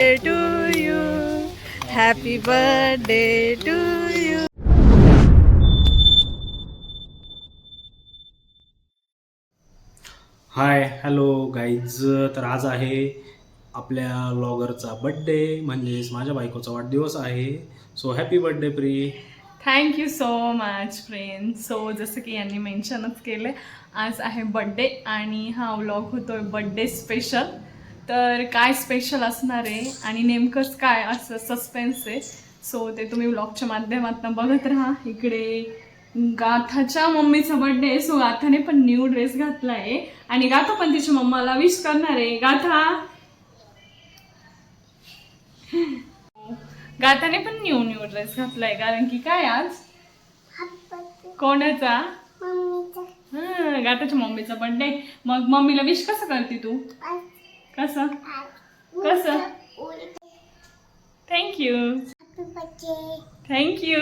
to you. Happy birthday to you. Hi hello guys. तर आज आहे आपल्या व्लॉगरचा बड्डे, म्हणजेच माझ्या बायकोचा वाढदिवस आहे. So happy birthday pre. Thank you so much friend. So जसं की यांनी मेन्शनच केलं, आज आहे बड्डे आणि हा व्लॉग होतोय बड्डे स्पेशल. तर काय स्पेशल असणार आहे आणि नेमकंच काय असं सस्पेन्स आहे. सो ते तुम्ही व्लॉगच्या माध्यमातून बघत राहा. इकडे गाथाच्या मम्मीचा बड्डे आहे. सो गाथाने पण न्यू ड्रेस घातला आहे आणि गाथा पण तिच्या मम्माला विश करणार आहे. गाथाने पण न्यू ड्रेस घातलाय, कारण की काय आज कोणाचा? गाथाच्या मम्मीचा बर्थडे. मग मम्मीला विश कसं करते तू? कसं कसं? Thank you thank you.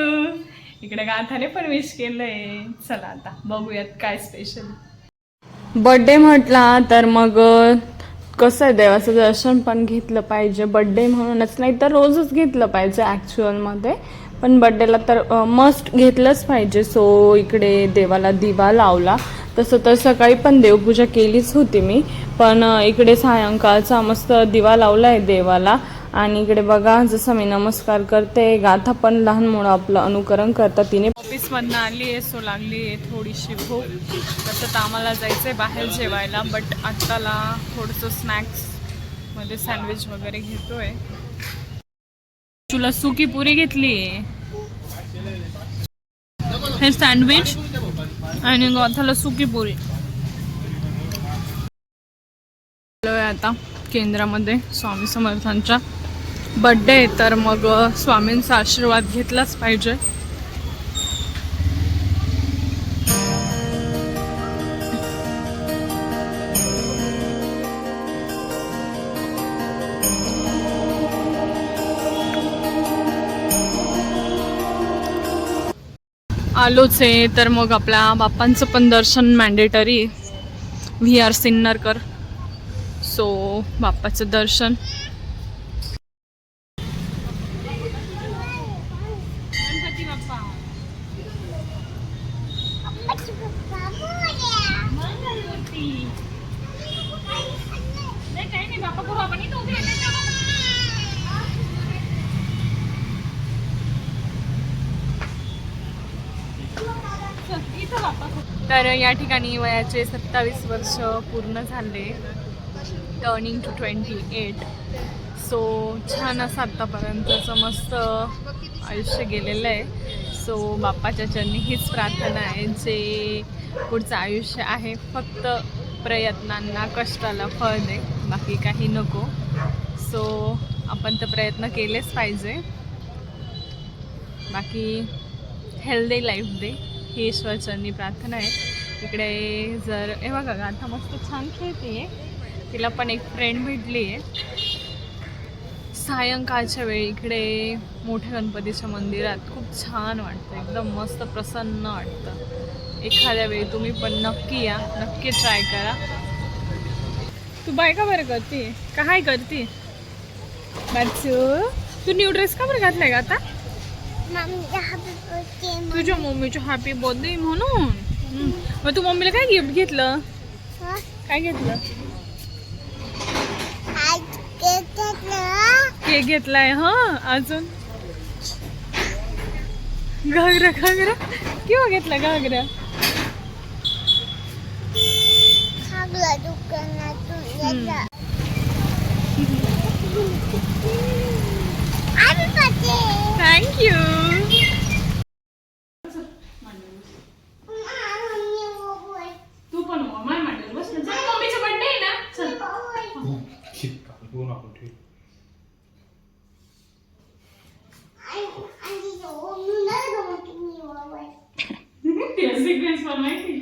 इकडे गाथाने पण विश केलंय. चला आता बघूयात काय स्पेशल. बर्थडे म्हटला तर मग कसं आहे, देवाचं दर्शन पण घेतलं पाहिजे. बड्डे म्हणूनच नाही तर रोजच घेतलं पाहिजे ॲक्च्युअलमध्ये, पण बड्डेला तर मस्ट घेतलंच पाहिजे. सो इकडे देवाला दिवा लावला. तसं तर सकाळी पण देवपूजा केलीच होती मी, पण इकडे सायंकाळचा मस्त दिवा लावला आहे देवाला. आणि इकडे बघा जसं मी नमस्कार करते, गाथा पण लहान मुलं आपलं अनुकरण करतात. तिने ऑफिसमधनं आली आहे, सो लागली आहे थोडीशी भूक. तसं तर आम्हाला जायचं आहे बाहेर जेवायला, बट आत्ताला थोडंसं स्नॅक्समध्ये सँडविच वगैरे घेतोय. तुला सुकी पुरी घेतली आहे, हे सँडविच आणि गाथाला सुकी पुरी. आता केंद्रामध्ये स्वामी समर्थांचा बड्डे आहे, तर मग स्वामींचा आशीर्वाद घेतलाच पाहिजे. आलोच आहे, तर मग आपल्या बाप्पांचं पण दर्शन मॅन्डेटरी. V R सिन्नरकर. सो बाप्पाचं दर्शन. गणपती बाप्पा, मंगलमूर्ती. नाही काही नाही, बाप्पा करू आपण इथं उभे राहते. तर या ठिकाणी वयाचे 27 वर्ष पूर्ण झाले, टर्निंग टू 28. सो छान असं आत्तापर्यंतचं मस्त आयुष्य गेलेलं आहे. सो बाप्पाच्या चरणी हीच प्रार्थना आहे, जे पुढचं आयुष्य आहे फक्त प्रयत्नांना कष्टाला फळ दे, बाकी काही नको. सो आपण तर प्रयत्न केलेच पाहिजे, बाकी हेल्दी लाईफ दे, ही ईश्वरचरणी प्रार्थना आहे. इकडे जर हे बघा गाथा मस्त छान खेळते, तिला पण एक फ्रेंड भेटली आहे. सायंकाळच्या वेळी इकडे मोठ्या गणपतीच्या मंदिरात खूप छान वाटतं, एकदम मस्त प्रसन्न वाटतं. एखाद्या वेळी तुम्ही पण नक्की या, नक्की ट्राय करा. तू बाय का बरं करते, काय करते बच्चू? तू न्यू ड्रेस का बरं घातलाय का आता? तुझ्या मम्मीच्या हॅपी बर्थडे म्हणून. मग तू मम्मीला काय गिफ्ट घेतलं? काय घेतलं? केक घेतलाय. हा, अजून घागरा केव्हा घेतला घागरा? थँक्यू. तू पण माय मांडीवर बस ना. मम्मीचा बर्थडे आहे ना. चल. सिक्वेन्स पण माहिती.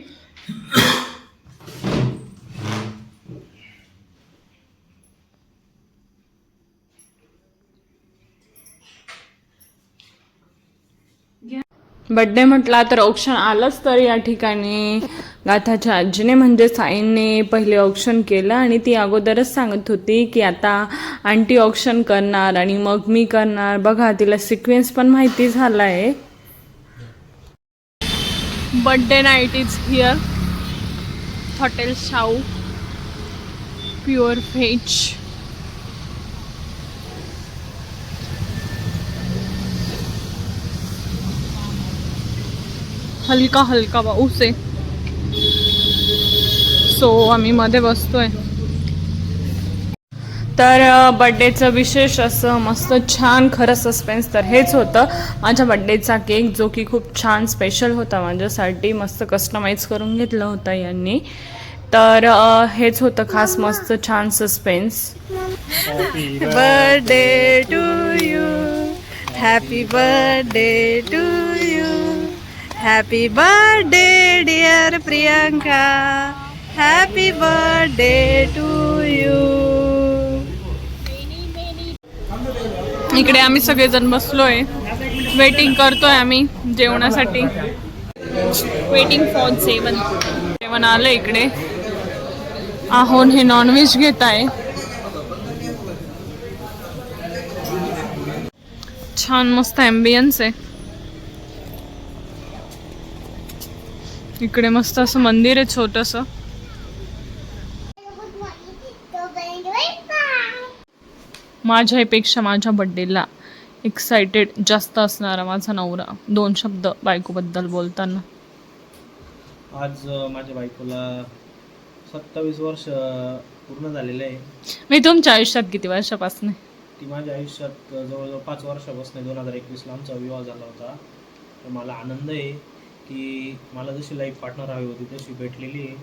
बड्डे म्हटला तर ऑप्शन आलंच. तर या ठिकाणी गाथाच्या आजीने म्हणजे साईने पहिले ऑप्शन केलं आणि ती अगोदरच सांगत होती की आता आंटी ऑप्शन करणार आणि मग मी करणार. बघा तिला सिक्वेन्स पण माहिती झाला आहे. Birthday night is here. Hotel Shahu pure veg. हलका हलका पाऊस आहे. सो आम्ही मध्ये बसतोय. तर बड्डेचं विशेष असं मस्त छान खरं सस्पेन्स तर हेच होतं. माझ्या बड्डेचा केक जो की खूप छान स्पेशल होता माझ्यासाठी. मस्त कस्टमाइज करून घेतलं होतं यांनी. तर हेच होतं खास मस्त छान suspense. Birthday to you. Happy birthday to you. Happy birthday dear Priyanka. Happy birthday to you. इकडे आम्ही सगळेजण बसलोय. वेटिंग करतोय आम्ही जेवणासाठी. वेटिंग फॉर जेवण आलं इकडे. आहोन हे नॉनव्हेज घेत आहे. छान मस्त ॲम्बियन्स आहे. इकडे मस्त असं मंदिर आहे छोटंसं. माझ्यापेक्षा माझ्या बड्डेला एक्सायटेड जास्त असणारा माझा नवरा. 2 शब्द बायकोबद्दल बोलताना. आज माझ्या बायकोला 27 वर्ष पूर्ण झालेले आहे. मी तुमच्या आयुष्यात किती वर्षापासून? ती माझ्या आयुष्यात जवळजवळ 5 वर्षापासून 2021ला आमचा विवाह झाला होता. तर मला आनंद आहे की मला जशी लाईफ पार्टनर हवी होती तशी भेटलेली आहे.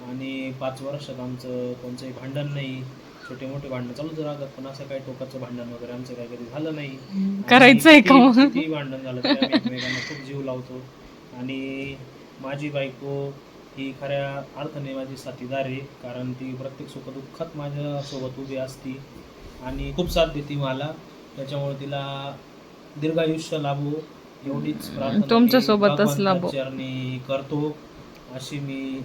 आणि 5 वर्षात आमचं कोणतंही भांडण नाही. छोटे मोठे भांडणं चालूच राहतात पण असं काही टोकाचं भांडण वगैरे आमचं काही कधी झालं नाही. करायचंय का मग? किती भांडण झालं तरी आम्ही एकमेकांना खूप जीव लावतो. आणि माझी बायको ही खऱ्या अर्थाने माझी साथीदार आहे. कारण ती प्रत्येक सुखदुःखात माझ्यासोबत उभी असती आणि खूप साथ देते मला. त्याच्यामुळे तिला दीर्घायुष्य लाभो एवढीच प्रार्थना तुमच्या सोबतच लाभो चरणी करतो. अशी मी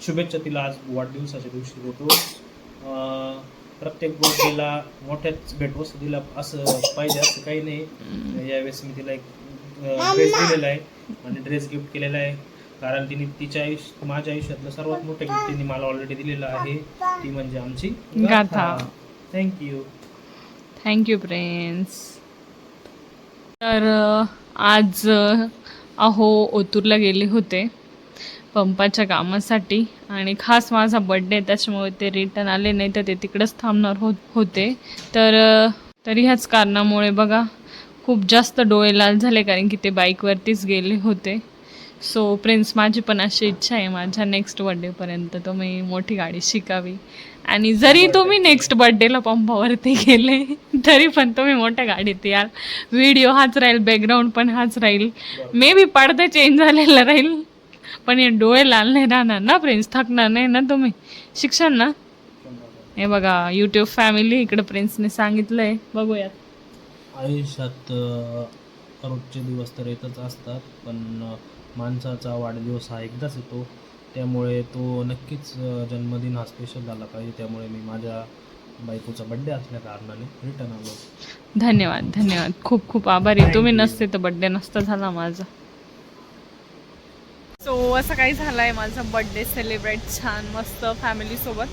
शुभेच्छा तिला आज वाढदिवसाच्या दिवशी देतो. प्रत्येक बर्थडेला मोठ्याच भेटवस्तू दिला असं पाहिजे असं काही नाही. यावेळेस मी तिला एक ड्रेस दिलेला आहे आणि ड्रेस गिफ्ट केलेला आहे. कारण तिने तिच्या माझ्या आयुष्यातलं सर्वात मोठं गिफ्ट तिने मला ऑलरेडी दिलेलं आहे. ती म्हणजे आमची गाथा. थँक्यू. Thank you prince. तर आज ओतूरला गेले होते पंपाच्या कामासाठी आणि खास माझा बड्डे त्याच्यामुळे ते रिटर्न आले. नाही तर ते तिकडंच थांबणार होते. तर तरी ह्याच कारणामुळे बघा खूप जास्त डोळे लाल झाले कारण की ते बाईकवरतीच गेले होते. सो प्रिन्स माझी पण अशी इच्छा आहे माझ्या नेक्स्ट बड्डेपर्यंत तुम्ही मोठी गाडी शिकावी. आणि जरी तुम्ही नेक्स्ट बड्डेला पंपावरती गेले तरी पण तुम्ही मोठ्या गाडीत याल. व्हिडिओ हाच राहील, बॅकग्राऊंड पण हाच राहील. मे बी पडदा चेंज झालेला राहील पण हे डोळे लाल नाही राहणार ना प्रिन्स. थकणार नाही ना तुम्ही? शिक्षण ना. हे बघा यूट्यूब फॅमिली इकडे प्रिन्सने सांगितलंय. बघूयात. आयुष्यात रोजचे दिवस तर येतच असतात पण माणसाचा वाढदिवस हा एकदाच येतो. त्यामुळे तो नक्कीच जन्मदिन हा स्पेशल झाला पाहिजे. त्यामुळे मी माझ्या बायकोचा बड्डे असल्या कारणाने रिटर्न आलो. धन्यवाद धन्यवाद. खूप खूप आभारी. तुम्ही नसते तर बड्डे नसता झाला माझा. सो असं काही झालं आहे माझा बड्डे सेलिब्रेट छान मस्त फॅमिलीसोबत.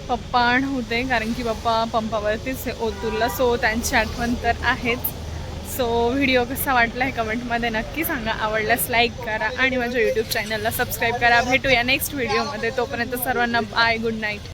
पप्पा होते कारण की पप्पा पंपावरतीच ओतूरला. सो त्यांची आठवण तर आहेच. सो व्हिडिओ कसा वाटला हे कमेंटमध्ये नक्की सांगा. आवडल्यास लाईक करा आणि माझ्या यूट्यूब चॅनलला सबस्क्राईब करा. भेटूया नेक्स्ट व्हिडिओमध्ये. तोपर्यंत सर्वांना बाय. Good night.